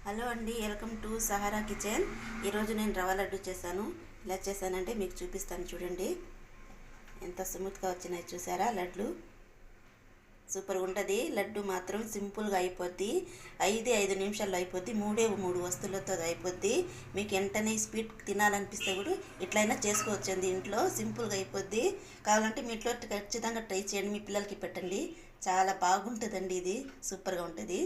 Hello అండి, welcome to Sahara kitchen. ఈరోజు నేను రవ్వ లడ్డు చేశాను. ఇలా చేశానంటే మీకు చూపిస్తాను. చూడండి ఎంత స్మూత్గా వచ్చినాయి, చూసారా? లడ్డు సూపర్గా ఉంటుంది. లడ్డు మాత్రం సింపుల్గా అయిపోద్ది. 5 నిమిషాల్లో అయిపోద్ది. మూడు వస్తువులతో అయిపోద్ది. మీకు వెంటనే స్వీట్ తినాలనిపిస్తే కూడా ఇట్లయినా చేసుకోవచ్చండి. ఇంట్లో సింపుల్గా అయిపోద్ది. కావాలంటే మీ ఇంట్లో ఖచ్చితంగా ట్రై చేయండి. మీ పిల్లలకి పెట్టండి. చాలా బాగుంటుందండి. ఇది సూపర్గా ఉంటుంది.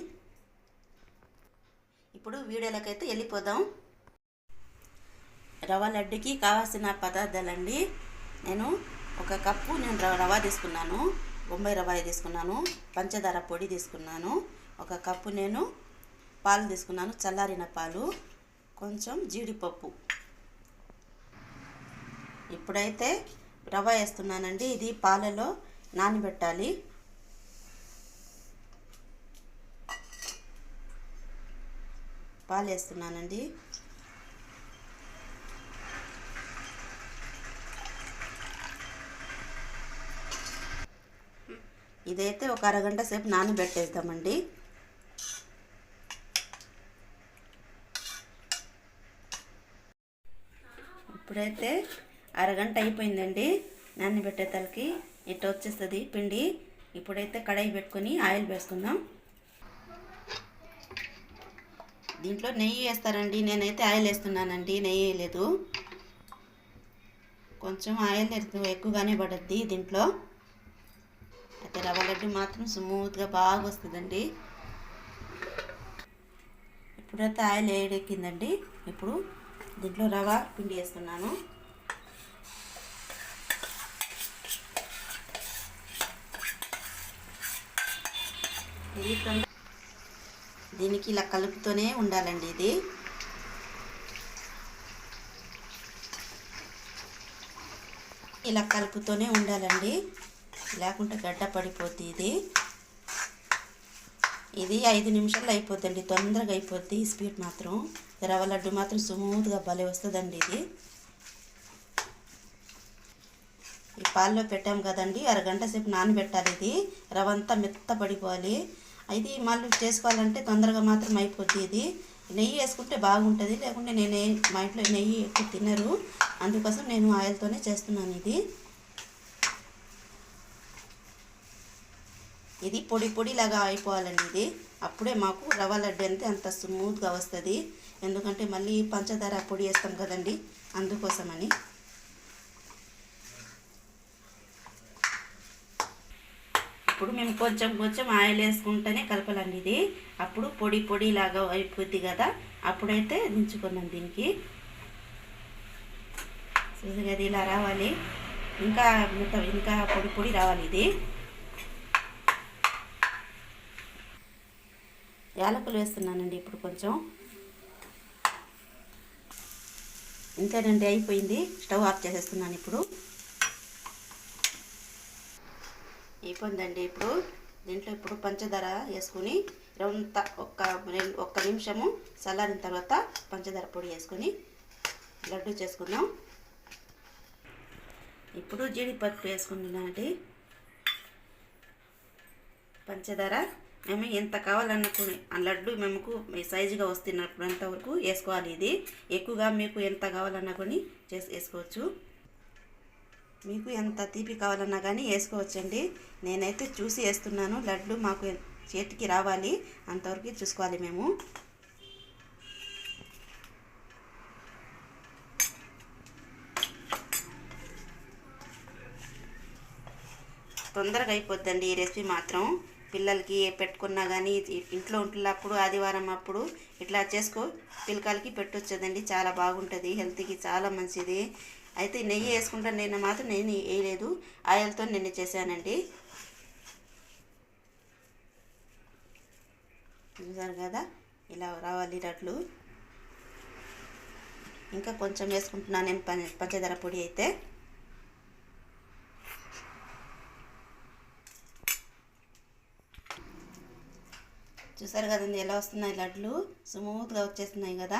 ఇప్పుడు వీడియోలకైతే వెళ్ళిపోదాం. రవ్వ లడ్డుకి కావాల్సిన పదార్థాలండి. నేను ఒక కప్పు రవ్వ తీసుకున్నాను. బొంబాయి రవ్వ తీసుకున్నాను. పంచదార పొడి తీసుకున్నాను. ఒక కప్పు నేను పాలు తీసుకున్నాను, చల్లారిన పాలు. కొంచెం జీడిపప్పు. ఇప్పుడైతే రవ్వ వేస్తున్నానండి. ఇది పాలలో నానబెట్టాలి. పాలు వేస్తున్నానండి. ఇదైతే ఒక అరగంట సేపు నానబెట్టేద్దామండి. ఇప్పుడైతే అరగంట అయిపోయిందండి. నానబెట్టే తలకి ఇట్లా వచ్చేస్తుంది పిండి. ఇప్పుడైతే కడాయి పెట్టుకొని ఆయిల్ వేసుకుందాం. దీంట్లో నెయ్యి వేస్తారండి. నేనైతే ఆయిల్ వేస్తున్నానండి, నెయ్యి వేయలేదు. కొంచెం ఆయిల్ ఎక్కువగానే పడుద్ది దీంట్లో. అయితే రవ్వ లడ్డు మాత్రం స్మూత్గా బాగా వస్తుందండి. ఇప్పుడైతే ఆయిల్ వేడెక్కిందండి. ఇప్పుడు దీంట్లో రవ్వ పిండి వేస్తున్నాను. ఇది దీనికి ఇలా కలుపుతూనే ఉండాలండి. ఇది ఇలా కలుపుతూనే ఉండాలండి, లేకుంటే గడ్డ పడిపోద్ది. ఇది 5 నిమిషాల్లో అయిపోద్దండి. తొందరగా అయిపోద్ది. ఈ స్వీట్ మాత్రం, రవ్వ లడ్డు మాత్రం స్మూత్గా భలే వస్తుందండి. ఇది ఈ పాల్లో పెట్టాం కదండి, అరగంట సేపు నానబెట్టాలి. ఇది రవ్వ అంతా మెత్త పడిపోవాలి. ఇది మళ్ళీ చేసుకోవాలంటే తొందరగా మాత్రం అయిపోద్ది. ఇది నెయ్యి వేసుకుంటే బాగుంటుంది, లేకుంటే మా ఇంట్లో నెయ్యి ఎక్కువ తినరు. అందుకోసం నేను ఆయిల్తోనే చేస్తున్నాను. ఇది పొడిలాగా అయిపోవాలండి. ఇది అప్పుడే మాకు రవ్వ లడ్డు అంటే అంత స్మూత్గా వస్తుంది. ఎందుకంటే మళ్ళీ పంచదార పొడి వేస్తాం కదండి, అందుకోసమని. ఇప్పుడు మేము కొంచెం ఆయిల్ వేసుకుంటేనే కలపాలండి. ఇది అప్పుడు పొడిలాగా అయిపోద్ది కదా, అప్పుడైతే దించుకున్నాం. దీనికి చూసారు కదా, ఇలా రావాలి. ఇంకా పొడి రావాలి. ఇది యాలకులు వేస్తున్నానండి. ఇప్పుడు కొంచెం ఇంతేనండి, అయిపోయింది. స్టవ్ ఆఫ్ చేసేస్తున్నాను. ఇప్పుడు అయిపోయిందండి. ఇప్పుడు దీంట్లో పంచదార వేసుకొని ఒక్క నిమిషము చల్లారిన తర్వాత పంచదార పొడి వేసుకొని లడ్డు చేసుకుందాం. ఇప్పుడు జీడిపప్పు వేసుకుంటున్నానండి. పంచదార మేము ఎంత కావాలనుకుని ఆ లడ్డు మేము సైజుగా వస్తున్నప్పుడు అంతవరకు వేసుకోవాలి. ఇది ఎక్కువగా మీకు ఎంత కావాలన్నా కానీ వేసుకోవచ్చు. మీకు ఎంత తీపి కావాలన్నా కానీ వేసుకోవచ్చండి. నేనైతే చూసి వేస్తున్నాను. లడ్డు మాకు చేతికి రావాలి అంతవరకు చూసుకోవాలి మేము. తొందరగా అయిపోద్దండి ఈ రెసిపీ మాత్రం. పిల్లలకి పెట్టుకున్నా కానీ, ఇంట్లో ఉంటున్నప్పుడు ఆదివారం అప్పుడు ఇట్లా పిల్లలకి పెట్టొచ్చదండి. చాలా బాగుంటుంది, హెల్త్కి చాలా మంచిది. అయితే నెయ్యి వేసుకుంటాను. నేను మాత్రం నెయ్యి వేయలేదు, ఆయిల్తో నేను చేశానండి. చూసారు కదా, ఇలా రావాలి లడ్లు. ఇంకా కొంచెం వేసుకుంటున్నాను నేను పంచదార పొడి. అయితే చూసారు కదండి ఎలా వస్తున్నాయి లడ్లు, స్మూత్గా వచ్చేస్తున్నాయి కదా.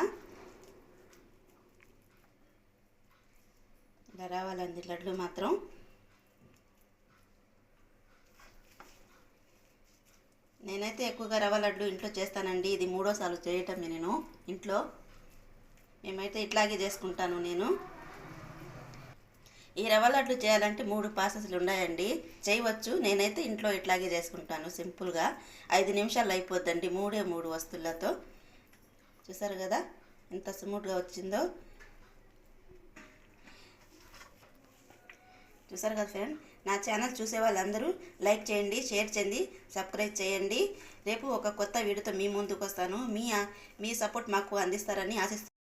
ఇలా రావాలండి లడ్లు మాత్రం. నేనైతే ఎక్కువగా రవ్వ లడ్డు ఇంట్లో చేస్తానండి. ఇది మూడోసార్లు చేయటం నేను ఇంట్లో. మేమైతే ఇట్లాగే చేసుకుంటాను నేను. ఈ రవ్వ లడ్డు చేయాలంటే 3 ప్రాసెస్లు ఉన్నాయండి. చేయవచ్చు. నేనైతే ఇంట్లో ఇట్లాగే చేసుకుంటాను సింపుల్గా. 5 నిమిషాలు అయిపోద్దండి 3 వస్తువులతో. చూసారు కదా ఎంత స్మూత్గా వచ్చిందో. చూసారు కదా ఫ్రెండ్. నా ఛానల్ చూసే వాళ్ళందరూ లైక్ చేయండి, షేర్ చేయండి, సబ్స్క్రైబ్ చేయండి. రేపు ఒక కొత్త వీడియోతో మీ ముందుకు వస్తాను. మీ సపోర్ట్ మాకు అందిస్తారని ఆశిస్తున్నాను.